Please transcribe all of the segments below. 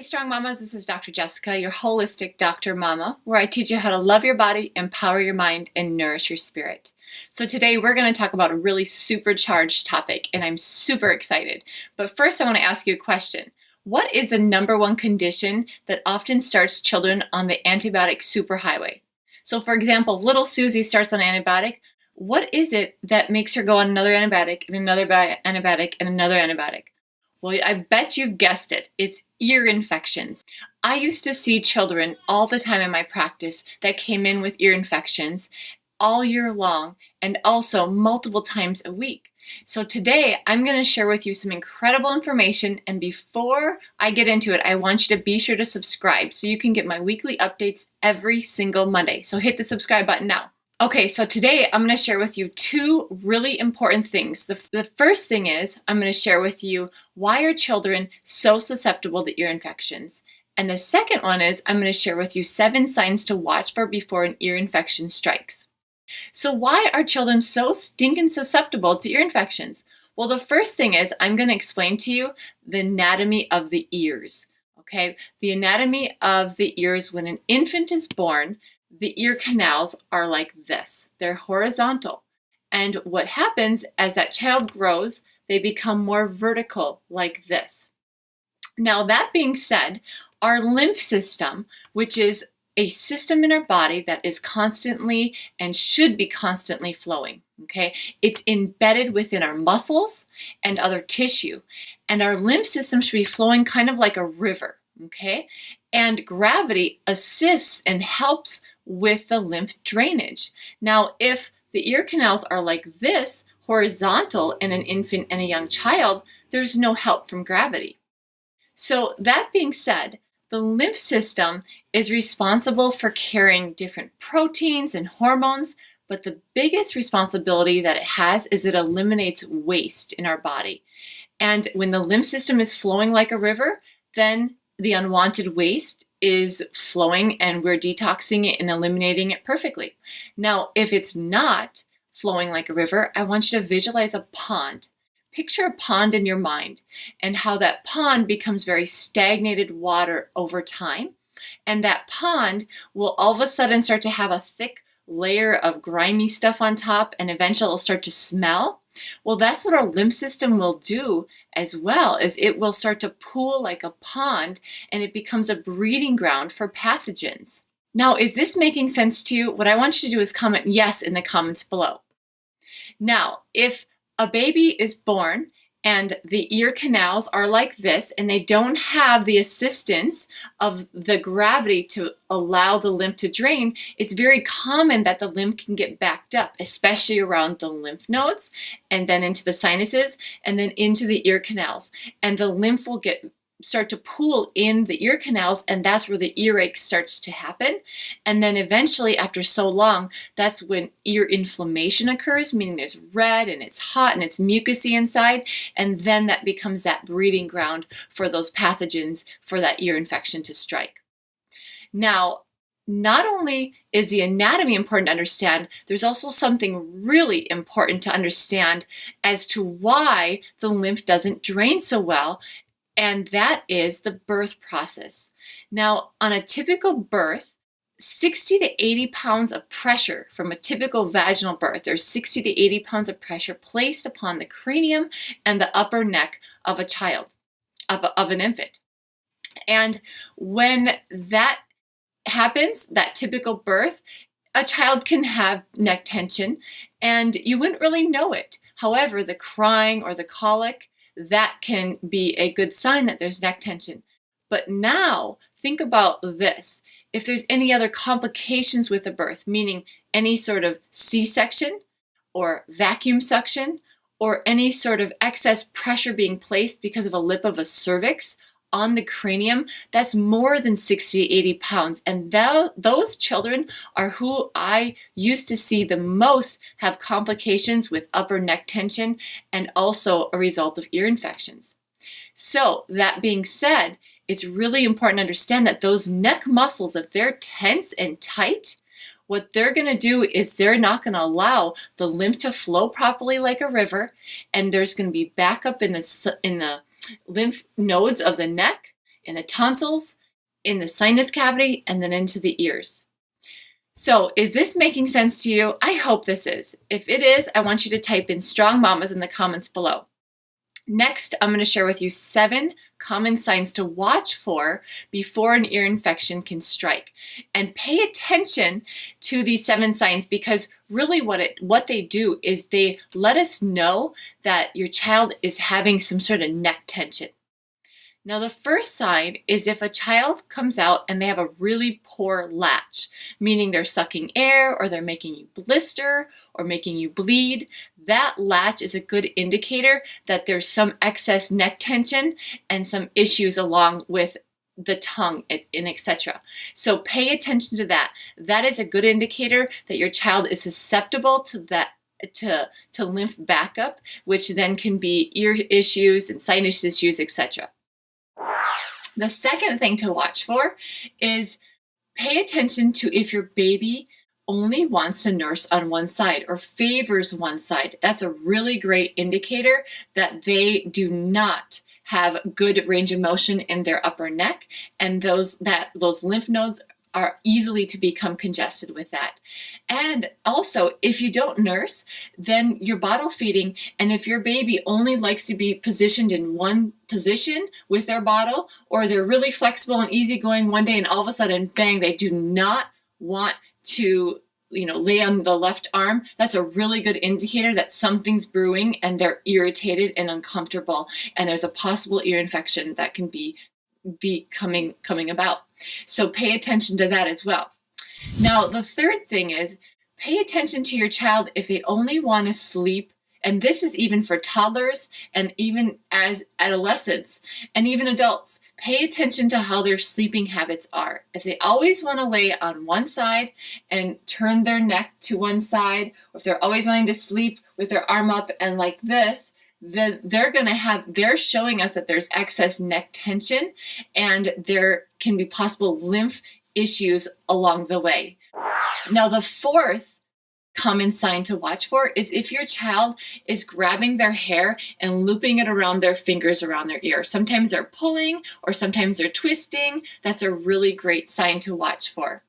Strong Mamas, this is Dr. Jessica, your holistic Dr. Mama, where I teach you how to love your body, empower your mind, and nourish your spirit. So today we're going to talk about a really supercharged topic, and I'm super excited. But first I want to ask you a question. What is the number one condition that often starts children on the antibiotic superhighway? So for example, if little Susie starts on antibiotic, what is it that makes her go on another antibiotic and another antibiotic and another antibiotic? Well, I bet you've guessed it. It's ear infections. I used to see children all the time in my practice that came in with ear infections all year long and also multiple times a week. So today I'm going to share with you some incredible information, and before I get into it, I want you to be sure to subscribe so you can get my weekly updates every single Monday. So hit the subscribe button now. Okay, so today I'm going to share with you two really important things. The first thing is I'm going to share with you why are children so susceptible to ear infections. And the second one is I'm going to share with you 7 signs to watch for before an ear infection strikes. So why are children so stinking susceptible to ear infections? Well, the first thing is I'm going to explain to you the anatomy of the ears. Okay, the anatomy of the ears when an infant is born. The ear canals are like this. They're horizontal. And what happens as that child grows, they become more vertical like this. Now, that being said, our lymph system, which is a system in our body that is constantly and should be constantly flowing, okay? It's embedded within our muscles and other tissue. And our lymph system should be flowing kind of like a river, okay? And gravity assists and helps with the lymph drainage. Now, if the ear canals are like this, horizontal in an infant and a young child, there's no help from gravity. So that being said, the lymph system is responsible for carrying different proteins and hormones, but the biggest responsibility that it has is it eliminates waste in our body. And when the lymph system is flowing like a river, then the unwanted waste is flowing and we're detoxing it and eliminating it perfectly. Now, if it's not flowing like a river, I want you to visualize a pond. Picture a pond in your mind and how that pond becomes very stagnated water over time. And that pond will all of a sudden start to have a thick layer of grimy stuff on top, and eventually it'll start to smell. Well, that's what our lymph system will do as well, is it will start to pool like a pond and it becomes a breeding ground for pathogens. Now, is this making sense to you? What I want you to do is comment yes in the comments below. Now, if a baby is born and the ear canals are like this and they don't have the assistance of the gravity to allow the lymph to drain, it's very common that the lymph can get backed up, especially around the lymph nodes and then into the sinuses and then into the ear canals. And the lymph will start to pool in the ear canals, and that's where the earache starts to happen. And then eventually, after so long, that's when ear inflammation occurs, meaning there's red and it's hot and it's mucousy inside, and then that becomes that breeding ground for those pathogens for that ear infection to strike. Now, not only is the anatomy important to understand, there's also something really important to understand as to why the lymph doesn't drain so well, and that is the birth process. Now, on a typical birth, 60 to 80 pounds of pressure from a typical vaginal birth, there's 60 to 80 pounds of pressure placed upon the cranium and the upper neck of a child, of an infant. And when that happens, that typical birth, a child can have neck tension and you wouldn't really know it. However, the crying or the colic, that can be a good sign that there's neck tension. But now, think about this. If there's any other complications with the birth, meaning any sort of C-section or vacuum suction or any sort of excess pressure being placed because of a lip of a cervix on the cranium, that's more than 60 to 80 pounds. And those children are who I used to see the most have complications with upper neck tension and also a result of ear infections. So that being said, it's really important to understand that those neck muscles, if they're tense and tight, what they're going to do is they're not going to allow the lymph to flow properly like a river, and there's going to be backup in the lymph nodes of the neck in the tonsils, in the sinus cavity, and then into the ears. So is this making sense to you? I hope this is. If it is, I want you to type in Strong Mamas in the comments below. Next, I'm going to share with you 7 common signs to watch for before an ear infection can strike. And pay attention to these 7 signs, because really what they do is they let us know that your child is having some sort of neck tension. Now, the first sign is if a child comes out and they have a really poor latch, meaning they're sucking air or they're making you blister or making you bleed. That latch is a good indicator that there's some excess neck tension and some issues along with the tongue and etc. So pay attention to that. That is a good indicator that your child is susceptible to that, to lymph backup, which then can be ear issues and sinus issues, etc. The second thing to watch for is pay attention to if your baby only wants to nurse on one side or favors one side. That's a really great indicator that they do not have good range of motion in their upper neck, and those lymph nodes are easily to become congested with that. And also, if you don't nurse, then you're bottle feeding, and if your baby only likes to be positioned in one position with their bottle, or they're really flexible and easygoing one day and all of a sudden, bang, they do not want to lay on the left arm, that's a really good indicator that something's brewing and they're irritated and uncomfortable, and there's a possible ear infection that can be coming about. So pay attention to that as well. Now, the third thing is pay attention to your child if they only want to sleep. And this is even for toddlers and even as adolescents and even adults. Pay attention to how their sleeping habits are. If they always want to lay on one side and turn their neck to one side, or if they're always wanting to sleep with their arm up and like this, then they're showing us that there's excess neck tension and there can be possible lymph issues along the way. Now, the fourth common sign to watch for is if your child is grabbing their hair and looping it around their fingers around their ear. Sometimes they're pulling or sometimes they're twisting. That's a really great sign to watch for.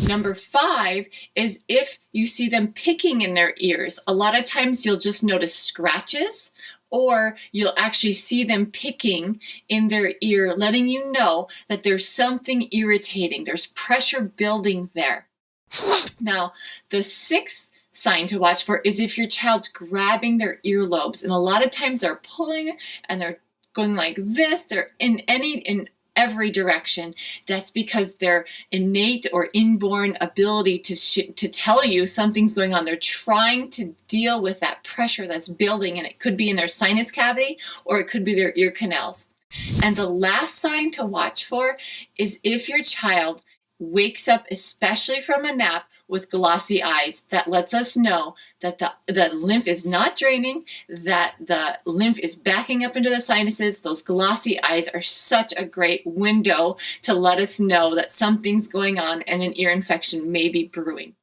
Number 5 is if you see them picking in their ears. A lot of times you'll just notice scratches, or you'll actually see them picking in their ear, letting you know that there's something irritating. There's pressure building there. Now, the 6th sign to watch for is if your child's grabbing their earlobes, and a lot of times they're pulling and they're going like this. They're in every direction. That's because their innate or inborn ability to tell you something's going on. They're trying to deal with that pressure that's building, and it could be in their sinus cavity or it could be their ear canals. And the last sign to watch for is if your child wakes up, especially from a nap, with glossy eyes. That lets us know that the lymph is not draining, that the lymph is backing up into the sinuses. Those glossy eyes are such a great window to let us know that something's going on and an ear infection may be brewing.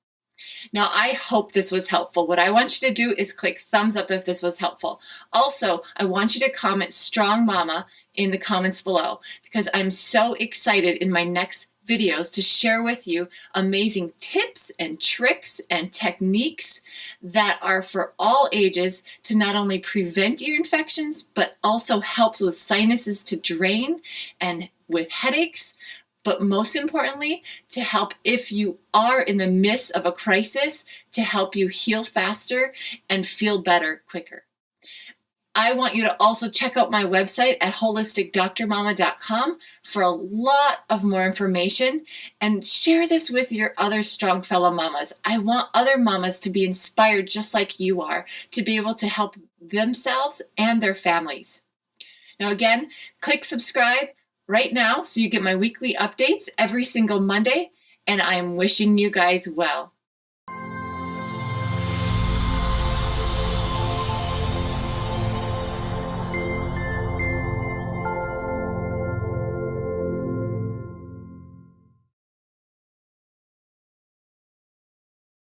Now, I hope this was helpful. What I want you to do is click thumbs up if this was helpful. Also, I want you to comment Strong Mama in the comments below, because I'm so excited in my next videos to share with you amazing tips and tricks and techniques that are for all ages to not only prevent ear infections, but also helps with sinuses to drain and with headaches, but most importantly, to help if you are in the midst of a crisis, to help you heal faster and feel better quicker. I want you to also check out my website at holisticdoctormama.com for a lot of more information, and share this with your other strong fellow mamas. I want other mamas to be inspired just like you are, to be able to help themselves and their families. Now again, click subscribe right now so you get my weekly updates every single Monday, and I'm wishing you guys well.